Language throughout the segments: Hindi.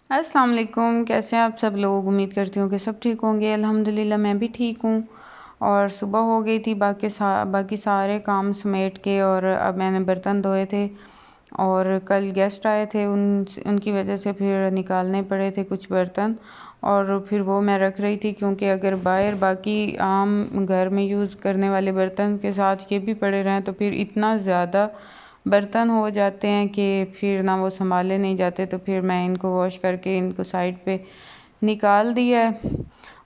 अस्सलाम वालेकुम। कैसे हैं आप सब लोग? उम्मीद करती हूँ कि सब ठीक होंगे। अल्हम्दुलिल्लाह मैं भी ठीक हूँ। और सुबह हो गई थी, बाकी सारे काम समेट के, और अब मैंने बर्तन धोए थे। और कल गेस्ट आए थे, उनकी वजह से फिर निकालने पड़े थे कुछ बर्तन, और फिर वो मैं रख रही थी, क्योंकि अगर बाहर बाकी आम घर में यूज़ करने वाले बर्तन के साथ ये भी पड़े रहें तो फिर इतना ज़्यादा बर्तन हो जाते हैं कि फिर ना वो संभाले नहीं जाते। तो फिर मैं इनको वॉश करके इनको साइड पे निकाल दिया है।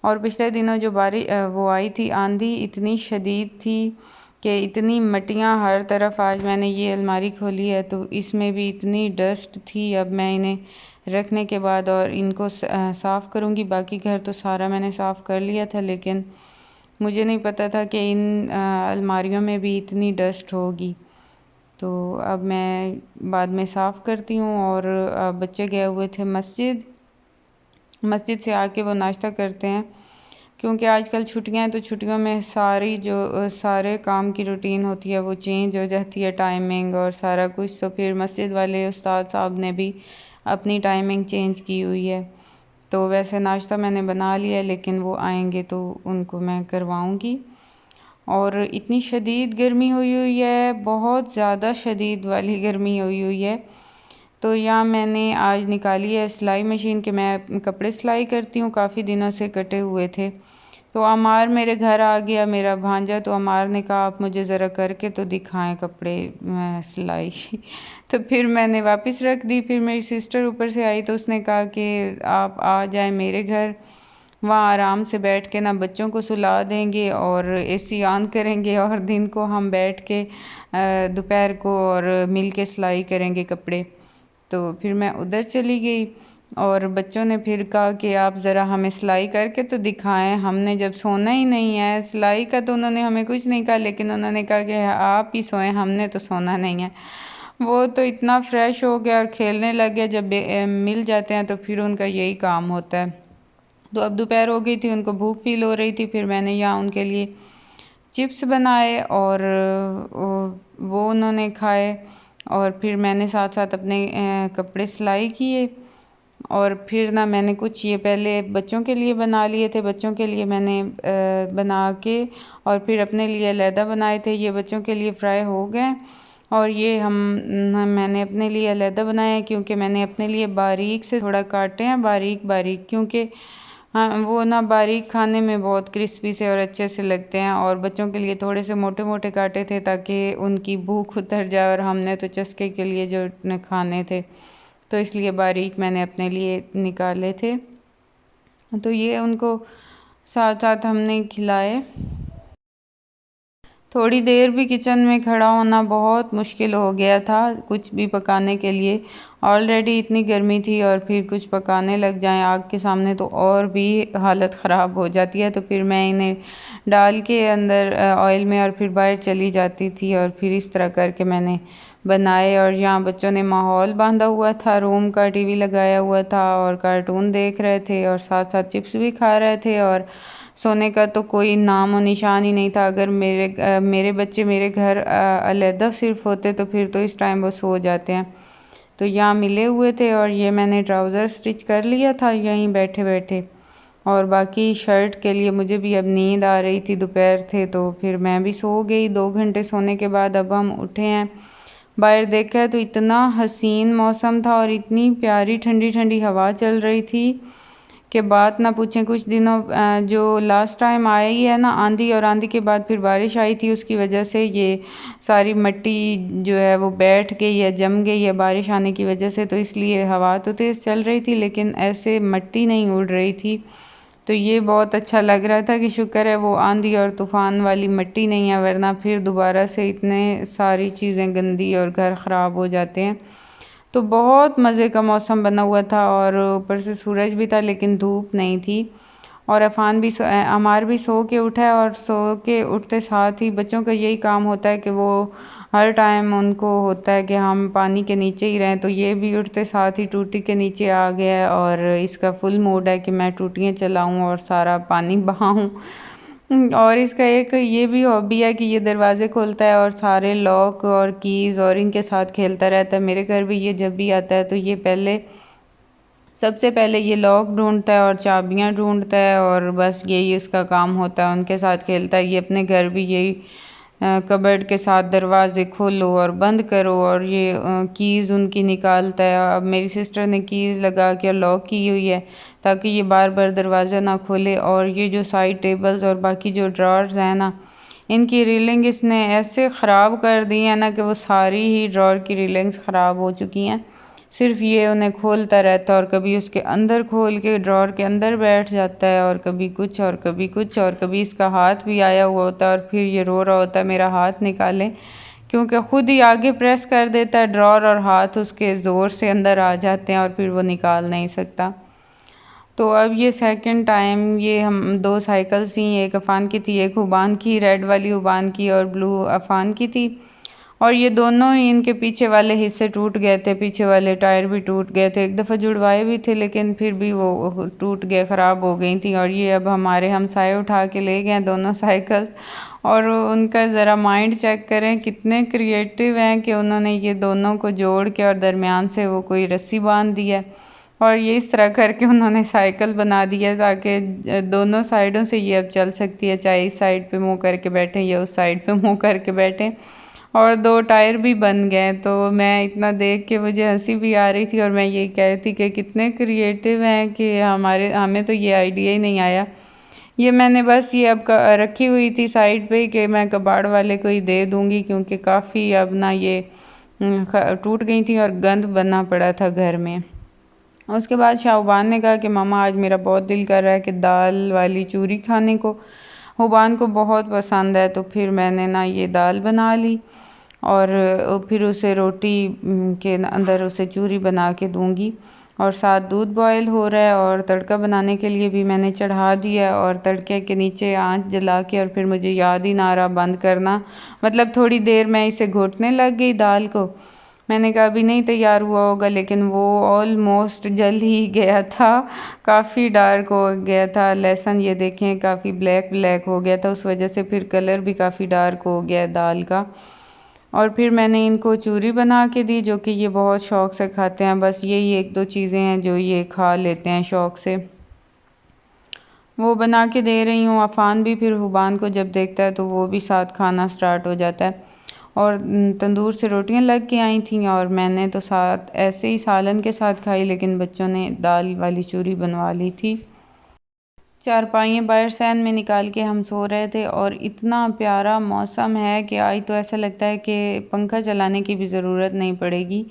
और पिछले दिनों जो वो आई थी आंधी, इतनी शदीद थी कि इतनी मट्टियाँ हर तरफ। आज मैंने ये अलमारी खोली है तो इसमें भी इतनी डस्ट थी। अब मैं इन्हें रखने के बाद और इनको साफ़ करूँगी। बाकी घर तो सारा मैंने साफ़ कर लिया था, लेकिन मुझे नहीं पता था कि इन अलमारियों में भी इतनी डस्ट होगी। तो अब मैं बाद में साफ़ करती हूँ। और बच्चे गए हुए थे मस्जिद से आके वो नाश्ता करते हैं, क्योंकि आजकल छुट्टियां हैं तो छुट्टियों में सारी जो सारे काम की रूटीन होती है वो चेंज हो जाती है, टाइमिंग और सारा कुछ। तो फिर मस्जिद वाले उस्ताद साहब ने भी अपनी टाइमिंग चेंज की हुई है। तो वैसे नाश्ता मैंने बना लिया है, लेकिन वो आएंगे तो उनको मैं करवाऊँगी। और इतनी शदीद गर्मी हुई हुई है, बहुत ज़्यादा शदीद वाली गर्मी हुई हुई है। तो यहाँ मैंने आज निकाली है सिलाई मशीन कि मैं कपड़े सिलाई करती हूँ, काफ़ी दिनों से कटे हुए थे। तो अमार मेरे घर आ गया, मेरा भांजा। तो अमार ने कहा आप मुझे ज़रा करके तो दिखाएं कपड़े सिलाई तो फिर मैंने वापस रख दी। फिर मेरी सिस्टर ऊपर से आई तो उसने कहा कि आप आ जाएं मेरे घर, वहाँ आराम से बैठ के ना बच्चों को सुला देंगे और एसी ऑन करेंगे, और दिन को हम बैठ के दोपहर को और मिल के सिलाई करेंगे कपड़े। तो फिर मैं उधर चली गई, और बच्चों ने फिर कहा कि आप ज़रा हमें सिलाई करके तो दिखाएं। हमने जब सोना ही नहीं है, सिलाई का तो उन्होंने हमें कुछ नहीं कहा, लेकिन उन्होंने कहा कि आप ही सोएं, हमने तो सोना नहीं है। वो तो इतना फ्रेश हो गया और खेलने लग गया। जब मिल जाते हैं तो फिर उनका यही काम होता है। तो अब दोपहर हो गई थी, उनको भूख फील हो रही थी। फिर मैंने यहाँ उनके लिए चिप्स बनाए और वो उन्होंने खाए। और फिर मैंने साथ साथ अपने कपड़े सिलाई किए। और फिर ना मैंने कुछ ये पहले बच्चों के लिए बना लिए थे, बच्चों के लिए मैंने बना के और फिर अपने लिए अलहदा बनाए थे। ये बच्चों के लिए फ्राई हो गए, और ये मैंने अपने लिए अलहदा बनाए हैं, क्योंकि मैंने अपने लिए बारीक से थोड़ा काटे हैं, बारीक बारीक, क्योंकि हाँ वो ना बारीक खाने में बहुत क्रिस्पी से और अच्छे से लगते हैं। और बच्चों के लिए थोड़े से मोटे मोटे काटे थे ताकि उनकी भूख उतर जाए, और हमने तो चस्के के लिए जो खाने थे तो इसलिए बारीक मैंने अपने लिए निकाले थे। तो ये उनको साथ साथ हमने खिलाए। थोड़ी देर भी किचन में खड़ा होना बहुत मुश्किल हो गया था कुछ भी पकाने के लिए। ऑलरेडी इतनी गर्मी थी और फिर कुछ पकाने लग जाएं आग के सामने तो और भी हालत ख़राब हो जाती है। तो फिर मैं इन्हें डाल के अंदर ऑयल में और फिर बाहर चली जाती थी, और फिर इस तरह करके मैंने बनाए। और यहाँ बच्चों ने माहौल बांधा हुआ था, रूम का टीवी लगाया हुआ था और कार्टून देख रहे थे और साथ साथ चिप्स भी खा रहे थे। और सोने का तो कोई नाम और निशान ही नहीं था। अगर मेरे बच्चे मेरे घर अलहदा सिर्फ होते तो फिर तो इस टाइम वो सो जाते हैं। तो यहाँ मिले हुए थे, और ये मैंने ट्राउज़र स्टिच कर लिया था यहीं बैठे बैठे। और बाकी शर्ट के लिए मुझे भी अब नींद आ रही थी, दोपहर थे तो फिर मैं भी सो गई। 2 घंटे सोने के बाद अब हम उठे हैं। बाहर देखा तो इतना हसीन मौसम था और इतनी प्यारी ठंडी ठंडी हवा चल रही थी कि बात ना पूछें। कुछ दिनों जो लास्ट टाइम आया ही है ना आंधी, और आंधी के बाद फिर बारिश आई थी, उसकी वजह से ये सारी मिट्टी जो है वो बैठ गई है, जम गई है बारिश आने की वजह से। तो इसलिए हवा तो तेज़ चल रही थी लेकिन ऐसे मिट्टी नहीं उड़ रही थी। तो ये बहुत अच्छा लग रहा था कि शुक्र है वो आंधी और तूफ़ान वाली मिट्टी नहीं है, वरना फिर दोबारा से इतने सारी चीज़ें गंदी और घर ख़राब हो जाते हैं। तो बहुत मज़े का मौसम बना हुआ था, और ऊपर से सूरज भी था लेकिन धूप नहीं थी। और अमार भी सो के उठा है, और सो के उठते साथ ही बच्चों का यही काम होता है कि वो हर टाइम उनको होता है कि हम पानी के नीचे ही रहें। तो ये भी उठते साथ ही टूटी के नीचे आ गया है, और इसका फुल मूड है कि मैं टूटियाँ चलाऊँ और सारा पानी बहाऊँ। और इसका एक ये भी हॉबी है कि ये दरवाज़े खोलता है और सारे लॉक और कीज़ और इनके साथ खेलता रहता है। मेरे घर भी ये जब भी आता है तो ये पहले सबसे पहले ये लॉक ढूंढता है और चाबियां ढूंढता है और बस यही इसका काम होता है, उनके साथ खेलता है। ये अपने घर भी यही कबर्ड के साथ दरवाजे खोलो और बंद करो और ये कीज़ उनकी निकालता है। अब मेरी सिस्टर ने कीज़ लगा के लॉक की हुई है ताकि ये बार बार दरवाज़ा ना खोले। और ये जो साइड टेबल्स और बाकी जो ड्रॉर्स हैं ना, इनकी रीलिंग इसने ऐसे ख़राब कर दी है ना कि वो सारी ही ड्रॉर की रीलिंग्स ख़राब हो चुकी हैं। सिर्फ ये उन्हें खोलता रहता है और कभी उसके अंदर खोल के ड्रॉर के अंदर बैठ जाता है और कभी कुछ और कभी कुछ, और कभी इसका हाथ भी आया हुआ होता है और फिर ये रो रहा होता है मेरा हाथ निकालें, क्योंकि ख़ुद ही आगे प्रेस कर देता है ड्रॉर और हाथ उसके ज़ोर से अंदर आ जाते हैं और फिर वो निकाल नहीं सकता। तो अब ये सेकंड टाइम ये हम 2 साइकिल्स थी, एक अफ़ान की थी एक हुबान की, रेड वाली हुबान की और ब्लू अफ़ान की थी। और ये दोनों ही इनके पीछे वाले हिस्से टूट गए थे, पीछे वाले टायर भी टूट गए थे। एक दफ़ा जुड़वाए भी थे लेकिन फिर भी वो टूट गए, ख़राब हो गई थी। और ये अब हमारे हमसाए उठा के ले गए दोनों साइकिल। और उनका ज़रा माइंड चेक करें कितने क्रिएटिव हैं कि उन्होंने ये दोनों को जोड़ के और दरमियान से वो कोई रस्सी बांध दी है और ये इस तरह करके उन्होंने साइकिल बना दी है ताकि दोनों साइडों से ये अब चल सकती है, चाहे इस साइड पे मुँह करके बैठें या उस साइड पे मुँह करके बैठें। और 2 टायर भी बन गए। तो मैं इतना देख के मुझे हंसी भी आ रही थी और मैं ये कह रही थी कि कितने क्रिएटिव हैं कि हमें तो ये आइडिया ही नहीं आया। ये मैंने बस ये अब रखी हुई थी साइड पे कि मैं कबाड़ वाले को ही दे दूँगी, क्योंकि काफ़ी अब ना ये टूट गई थी और गंद बना पड़ा था घर में। उसके बाद शाहबान ने कहा कि मम्मा आज मेरा बहुत दिल कर रहा है कि दाल वाली चूरी खाने को। हुबान को बहुत पसंद है, तो फिर मैंने ना ये दाल बना ली और फिर उसे रोटी के अंदर उसे चूरी बना के दूंगी। और साथ दूध बॉयल हो रहा है और तड़का बनाने के लिए भी मैंने चढ़ा दिया और तड़के के नीचे आंच जला के, और फिर मुझे याद ही ना रहा बंद करना। मतलब थोड़ी देर मैं इसे घोटने लग गई दाल को। मैंने कहा अभी नहीं तैयार हुआ होगा, लेकिन वो ऑलमोस्ट जल ही गया था, काफ़ी डार्क हो गया था। लहसुन ये देखें काफ़ी ब्लैक ब्लैक हो गया था, उस वजह से फिर कलर भी काफ़ी डार्क हो गया दाल का। और फिर मैंने इनको चूरी बना के दी, जो कि ये बहुत शौक़ से खाते हैं। बस यही 1-2 चीज़ें हैं जो ये खा लेते हैं शौक़ से, वो बना के दे रही हूँ। अफ़ान भी फिर हुबान को जब देखता है तो वो भी साथ खाना स्टार्ट हो जाता है। और तंदूर से रोटियां लग के आई थी और मैंने तो साथ ऐसे ही सालन के साथ खाई, लेकिन बच्चों ने दाल वाली चूरी बनवा ली थी। चारपाइयाँ बाहर सैन में निकाल के हम सो रहे थे और इतना प्यारा मौसम है कि आज तो ऐसा लगता है कि पंखा चलाने की भी ज़रूरत नहीं पड़ेगी,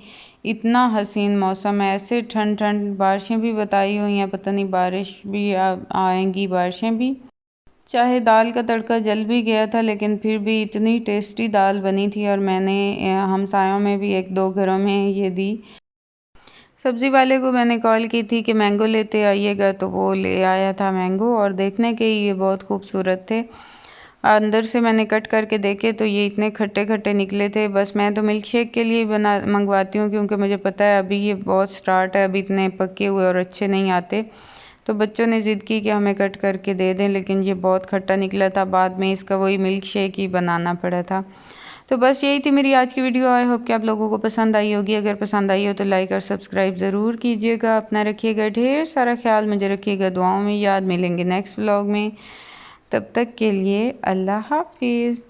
इतना हसीन मौसम है। ऐसे ठंड ठंड, बारिशें भी बताई हुई हैं, पता नहीं बारिश भी आएंगी, बारिशें भी। चाहे दाल का तड़का जल भी गया था लेकिन फिर भी इतनी टेस्टी दाल बनी थी। और मैंने हमसायों में भी 1-2 घरों में ये दी। सब्ज़ी वाले को मैंने कॉल की थी कि मैंगो लेते आइएगा, तो वो ले आया था मैंगो, और देखने के ये बहुत खूबसूरत थे। अंदर से मैंने कट करके देखे तो ये इतने खट्टे खट्टे निकले थे। बस मैं तो मिल्क शेक के लिए बना मंगवाती हूँ, क्योंकि मुझे पता है अभी ये बहुत स्टार्ट है, अभी इतने पके हुए और अच्छे नहीं आते। तो बच्चों ने ज़िद की कि हमें कट करके दे दें, लेकिन ये बहुत खट्टा निकला था, बाद में इसका वही मिल्क शेक ही बनाना पड़ा था। तो बस यही थी मेरी आज की वीडियो। आई होप कि आप लोगों को पसंद आई होगी। अगर पसंद आई हो तो लाइक और सब्सक्राइब ज़रूर कीजिएगा। अपना रखिएगा ढेर सारा ख्याल, मुझे रखिएगा दुआओं में याद। मिलेंगे नेक्स्ट व्लॉग में, तब तक के लिए अल्लाह हाफिज़।